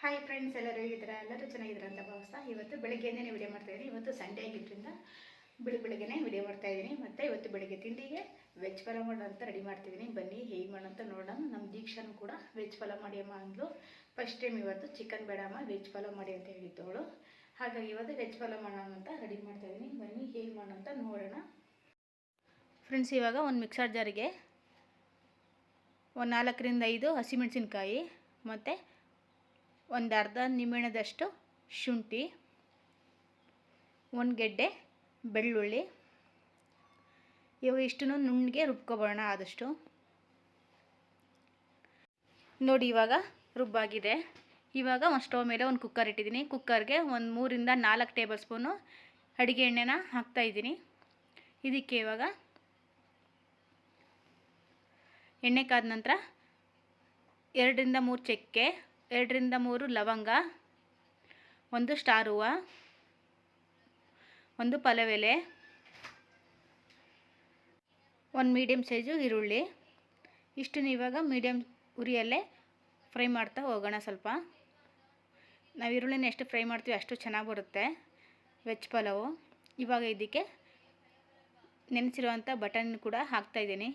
Hi friends, ಎಲ್ಲರೂ ಹೇಗಿದ್ದೀರಾ? ಎಲ್ಲರೂ ಚೆನ್ನಾಗಿದ್ದೀರಾ ಅಂತ ಭಾವಿಸ್ತಾ ಇವತ್ತು ಬೆಳಗ್ಗೆನೇ ವಿಡಿಯೋ ಮಾಡ್ತಾಯಿದ್ದೀನಿ. ಇವತ್ತು ಸಂಡೇ ಆಗಿದ್ದರಿಂದ ಬೆಳಗ್ಗೆನೇ ವಿಡಿಯೋ ಮಾಡ್ತಾಯಿದ್ದೀನಿ. ಮತ್ತು ಇವತ್ತು ಬೆಳಗ್ಗೆ ತಿಂಡಿಗೆ ವೆಜ್ ಪಲಾವ್ ಮಾಡೋಣ ಅಂತ ರೆಡಿ ಮಾಡ್ತಿದ್ದೀನಿ. ಬನ್ನಿ ಹೇಗೆ ಮಾಡೋಣ ಅಂತ ನೋಡೋಣ. ನಮ್ಮ ದೀಕ್ಷಾನು ಕೂಡ ವೆಜ್ ಪಲಾವ್ ಮಾಡಿ ಅಮ್ಮ ಅಂದ್ಲು. ಫಸ್ಟ್ ಟೈಮ್ ಇವತ್ತು ಚಿಕನ್ ಬೇಡಮ್ಮ ವೆಜ್ ಪಲಾವ್ ಮಾಡಿ ಅಂತ ಹೇಳಿದ್ದವಳು. ಹಾಗಾಗಿ ಇವತ್ತು ವೆಜ್ ಪಲಾವ್ ಮಾಡೋಣ ಅಂತ ರೆಡಿ ಮಾಡ್ತಾಯಿದ್ದೀನಿ. ಬನ್ನಿ ಹೇಗೆ ಮಾಡೋಣ ಅಂತ ನೋಡೋಣ. ಫ್ರೆಂಡ್ಸ್, ಇವಾಗ ಒಂದು ಮಿಕ್ಸರ್ ಜಾರಿಗೆ ಒಂದು 4ರಿಂದ 5 ಹಸಿಮೆಣಸಿನ್ಕಾಯಿ ಮತ್ತು ಒಂದು ಅರ್ಧ ನಿಂಬೆಹಣ್ಣದಷ್ಟು ಶುಂಠಿ, ಒಂದು ಗೆಡ್ಡೆ ಬೆಳ್ಳುಳ್ಳಿ, ಇವು ಇಷ್ಟನ್ನು ನುಣ್ಣಗೆ ರುಬ್ಕೊಬೋಣ ಆದಷ್ಟು. ನೋಡಿ, ಇವಾಗ ರುಬ್ಬಾಗಿದೆ. ಇವಾಗ ಒಂದು ಸ್ಟವ್ ಮೇಲೆ ಒಂದು ಕುಕ್ಕರ್ ಇಟ್ಟಿದ್ದೀನಿ. ಕುಕ್ಕರ್ಗೆ ಒಂದು 3ರಿಂದ 4 ಟೇಬಲ್ ಸ್ಪೂನು ಅಡುಗೆ ಎಣ್ಣೆನ ಹಾಕ್ತಾಯಿದ್ದೀನಿ. ಇದಕ್ಕೆ ಇವಾಗ ಎಣ್ಣೆ ಕಾದ ನಂತರ 2ರಿಂದ 3 ಚಕ್ಕೆ, 2ರಿಂದ 3 ಲವಂಗ, ಒಂದು ಸ್ಟಾರ್ ಹೂವು, ಒಂದು ಪಲಾವ್ ಎಲೆ, ಒಂದು ಮೀಡಿಯಮ್ ಸೈಜು ಈರುಳ್ಳಿ. ಇಷ್ಟನ್ನು ಇವಾಗ ಮೀಡಿಯಮ್ ಉರಿಯಲ್ಲೇ ಫ್ರೈ ಮಾಡ್ತಾ ಹೋಗೋಣ. ಸ್ವಲ್ಪ ನಾವು ಈರುಳ್ಳಿನ ಎಷ್ಟು ಫ್ರೈ ಮಾಡ್ತೀವಿ ಅಷ್ಟು ಚೆನ್ನಾಗಿ ಬರುತ್ತೆ ವೆಜ್ ಪಲಾವು. ಇವಾಗ ಇದಕ್ಕೆ ನೆನೆಸಿರುವಂಥ ಬಟಾಣಿ ಕೂಡ ಹಾಕ್ತಾಯಿದ್ದೀನಿ.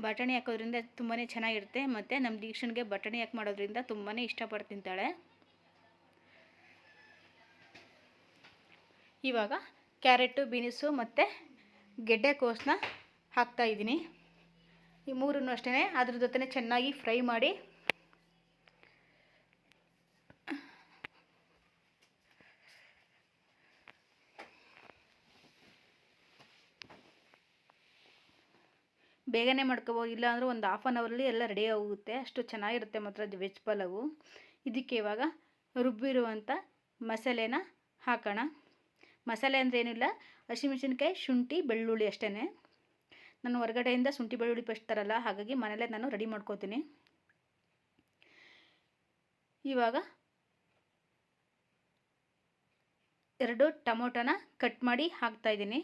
ಬಟಾಣಿ ಹಾಕೋದ್ರಿಂದ ತುಂಬಾ ಚೆನ್ನಾಗಿರುತ್ತೆ. ಮತ್ತು ನಮ್ಮ ದೀಕ್ಷನ್ಗೆ ಬಟಾಣಿ ಹಾಕಿ ಮಾಡೋದ್ರಿಂದ ತುಂಬಾ ಇಷ್ಟಪಟ್ಟು ತಿಂತಾಳೆ. ಇವಾಗ ಕ್ಯಾರೆಟು, ಬೀನ್ಸು ಮತ್ತು ಗೆಡ್ಡೆಕೋಸನ್ನ ಹಾಕ್ತಾಯಿದ್ದೀನಿ. ಈ ಮೂರನ್ನು ಅಷ್ಟೇ ಅದ್ರ ಜೊತೆ ಚೆನ್ನಾಗಿ ಫ್ರೈ ಮಾಡಿ ಬೇಗನೆ ಮಾಡ್ಕೋಬೋದು. ಇಲ್ಲಾಂದರೆ ಒಂದು ಹಾಫ್ ಆನ್ ಅವರಲ್ಲಿ ಎಲ್ಲ ರೆಡಿ ಆಗುತ್ತೆ. ಅಷ್ಟು ಚೆನ್ನಾಗಿರುತ್ತೆ ಮಾತ್ರ ವೆಜ್ ಪಲಾವು. ಇದಕ್ಕೆ ಇವಾಗ ರುಬ್ಬಿರುವಂಥ ಮಸಾಲೆನ ಹಾಕೋಣ. ಮಸಾಲೆ ಅಂದರೆ ಏನಿಲ್ಲ, ಹಸಿಮೆಣಸಿನ್ಕಾಯಿ, ಶುಂಠಿ, ಬೆಳ್ಳುಳ್ಳಿ ಅಷ್ಟೇ. ನಾನು ಹೊರಗಡೆಯಿಂದ ಶುಂಠಿ ಬೆಳ್ಳುಳ್ಳಿ ಪೇಸ್ಟ್ ತರಲ್ಲ, ಹಾಗಾಗಿ ಮನೇಲೇ ನಾನು ರೆಡಿ ಮಾಡ್ಕೋತೀನಿ. ಇವಾಗ 2 ಟೊಮೊಟೊನ ಕಟ್ ಮಾಡಿ ಹಾಕ್ತಾಯಿದ್ದೀನಿ.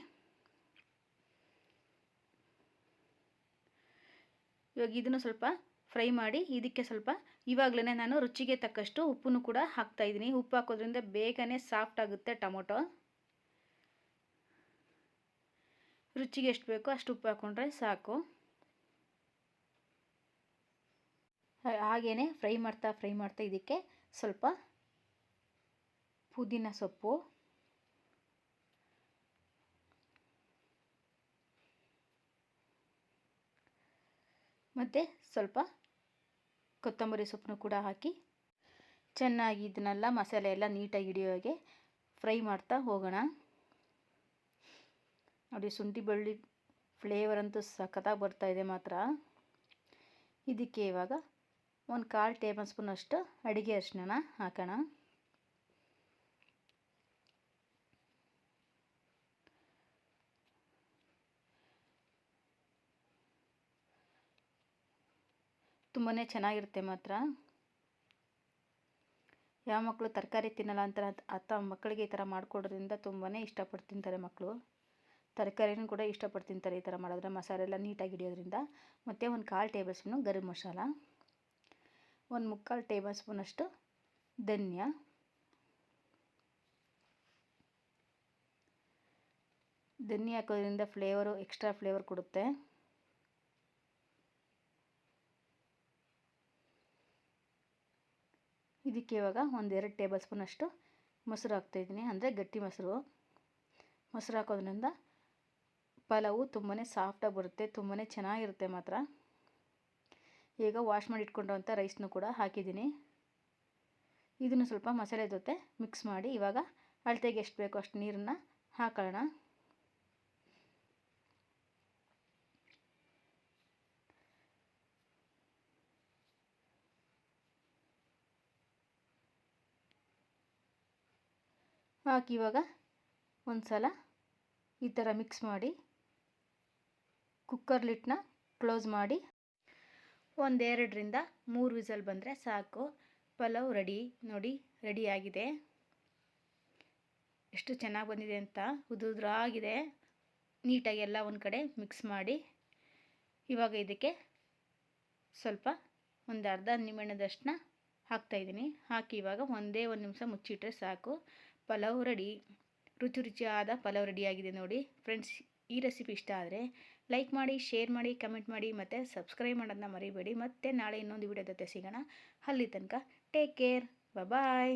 ಇವಾಗ ಇದನ್ನು ಸ್ವಲ್ಪ ಫ್ರೈ ಮಾಡಿ ಇದಕ್ಕೆ ಸ್ವಲ್ಪ ಇವಾಗಲೇ ನಾನು ರುಚಿಗೆ ತಕ್ಕಷ್ಟು ಉಪ್ಪನ್ನು ಕೂಡ ಹಾಕ್ತಾಯಿದ್ದೀನಿ. ಉಪ್ಪು ಹಾಕೋದ್ರಿಂದ ಬೇಗನೆ ಸಾಫ್ಟ್ ಆಗುತ್ತೆ ಟೊಮೊಟೊ. ರುಚಿಗೆ ಎಷ್ಟು ಬೇಕೋ ಅಷ್ಟು ಉಪ್ಪು ಹಾಕ್ಕೊಂಡ್ರೆ ಸಾಕು. ಹಾಗೆಯೇ ಫ್ರೈ ಮಾಡ್ತಾ ಇದಕ್ಕೆ ಸ್ವಲ್ಪ ಪುದೀನ ಸೊಪ್ಪು, ಮತ್ತು ಸ್ವಲ್ಪ ಕೊತ್ತಂಬರಿ ಸೊಪ್ಪನ್ನು ಕೂಡ ಹಾಕಿ ಚೆನ್ನಾಗಿ ಇದನ್ನೆಲ್ಲ ಮಸಾಲೆ ಎಲ್ಲ ನೀಟಾಗಿ ಹಿಡಿಯೋ ಹಾಗೆ ಫ್ರೈ ಮಾಡ್ತಾ ಹೋಗೋಣ. ನೋಡಿ, ಶುಂಠಿ ಬೆಳ್ಳುಳ್ಳಿ ಫ್ಲೇವರ್ ಅಂತೂ ಸಖತ್ತಾಗಿ ಬರ್ತಾಯಿದೆ ಮಾತ್ರ. ಇದಕ್ಕೆ ಇವಾಗ ಒಂದು 1/4 ಟೇಬಲ್ ಸ್ಪೂನಷ್ಟು ಅಡುಗೆ ಅರಿಶಿನ ಹಾಕೋಣ. ತುಂಬಾ ಚೆನ್ನಾಗಿರುತ್ತೆ ಮಾತ್ರ. ಯಾವ ಮಕ್ಕಳು ತರಕಾರಿ ತಿನ್ನಲ್ಲ ಅಂತ ಮಕ್ಕಳಿಗೆ ಈ ಥರ ಮಾಡಿಕೊಡೋದ್ರಿಂದ ತುಂಬಾ ಇಷ್ಟಪಟ್ಟು ತಿಂತಾರೆ ಮಕ್ಕಳು. ತರಕಾರಿನೂ ಕೂಡ ಇಷ್ಟಪಟ್ಟು ತಿಂತಾರೆ ಈ ಥರ ಮಾಡಿದ್ರೆ, ಮಸಾಲೆ ಎಲ್ಲ ನೀಟಾಗಿ ಹಿಡಿಯೋದ್ರಿಂದ. ಮತ್ತು ಒಂದು 1/4 ಟೇಬಲ್ ಸ್ಪೂನು ಗರಂ ಮಸಾಲ, ಒಂದು 3/4 ಟೇಬಲ್ ಸ್ಪೂನಷ್ಟು ಧನಿಯಾ, ಹಾಕೋದ್ರಿಂದ ಫ್ಲೇವರು ಎಕ್ಸ್ಟ್ರಾ ಫ್ಲೇವರ್ ಕೊಡುತ್ತೆ. ಇದಕ್ಕೆ ಇವಾಗ ಒಂದು 2 ಟೇಬಲ್ ಸ್ಪೂನಷ್ಟು ಮೊಸರು ಹಾಕ್ತಾಯಿದ್ದೀನಿ, ಅಂದರೆ ಗಟ್ಟಿ ಮೊಸರು. ಮೊಸರು ಹಾಕೋದ್ರಿಂದ ಪಲಾವು ತುಂಬಾ ಸಾಫ್ಟಾಗಿ ಬರುತ್ತೆ, ತುಂಬಾ ಚೆನ್ನಾಗಿರುತ್ತೆ ಮಾತ್ರ. ಈಗ ವಾಶ್ ಮಾಡಿ ಇಟ್ಕೊಂಡಿರುವಂಥ ರೈಸ್ನು ಕೂಡ ಹಾಕಿದ್ದೀನಿ. ಇದನ್ನು ಸ್ವಲ್ಪ ಮಸಾಲೆ ಜೊತೆ ಮಿಕ್ಸ್ ಮಾಡಿ ಇವಾಗ ಅಳತೆಗೆ ಎಷ್ಟು ಬೇಕೋ ಅಷ್ಟು ನೀರನ್ನು ಹಾಕೋಣ. ಹಾಕಿ ಇವಾಗ ಒಂದು ಸಲ ಈ ಥರ ಮಿಕ್ಸ್ ಮಾಡಿ ಕುಕ್ಕರ್ ಲಿಡ್ನ ಕ್ಲೋಸ್ ಮಾಡಿ 1-2ರಿಂದ 3 ವಿಸಲ್ ಬಂದರೆ ಸಾಕು. ಪಲಾವ್ ರೆಡಿ. ನೋಡಿ, ರೆಡಿಯಾಗಿದೆ. ಎಷ್ಟು ಚೆನ್ನಾಗಿ ಬಂದಿದೆ ಅಂತ, ಉದುರಾಗಿದೆ. ನೀಟಾಗಿ ಎಲ್ಲ ಒಂದು ಕಡೆ ಮಿಕ್ಸ್ ಮಾಡಿ ಇವಾಗ ಇದಕ್ಕೆ ಸ್ವಲ್ಪ ಒಂದು ಅರ್ಧ ನಿಂಬೆಹಣ್ಣದಷ್ಟನ್ನ ಹಾಕ್ತಾಯಿದ್ದೀನಿ. ಹಾಕಿ ಇವಾಗ ಒಂದೇ ಒಂದು ನಿಮಿಷ ಮುಚ್ಚಿಟ್ರೆ ಸಾಕು. ಪಲಾವ್ ರೆಡಿ. ರುಚಿಯಾದ ಪಲಾವ್ ರೆಡಿಯಾಗಿದೆ ನೋಡಿ ಫ್ರೆಂಡ್ಸ್. ಈ ರೆಸಿಪಿ ಇಷ್ಟ ಆದರೆ ಲೈಕ್ ಮಾಡಿ, ಶೇರ್ ಮಾಡಿ, ಕಮೆಂಟ್ ಮಾಡಿ ಮತ್ತು ಸಬ್ಸ್ಕ್ರೈಬ್ ಮಾಡೋದನ್ನ ಮರಿಬೇಡಿ. ಮತ್ತೆ ನಾಳೆ ಇನ್ನೊಂದು ವಿಡಿಯೋ ಜೊತೆ ಸಿಗೋಣ. ಅಲ್ಲಿ ತನಕ ಟೇಕ್ ಕೇರ್. ಬಾಯ್.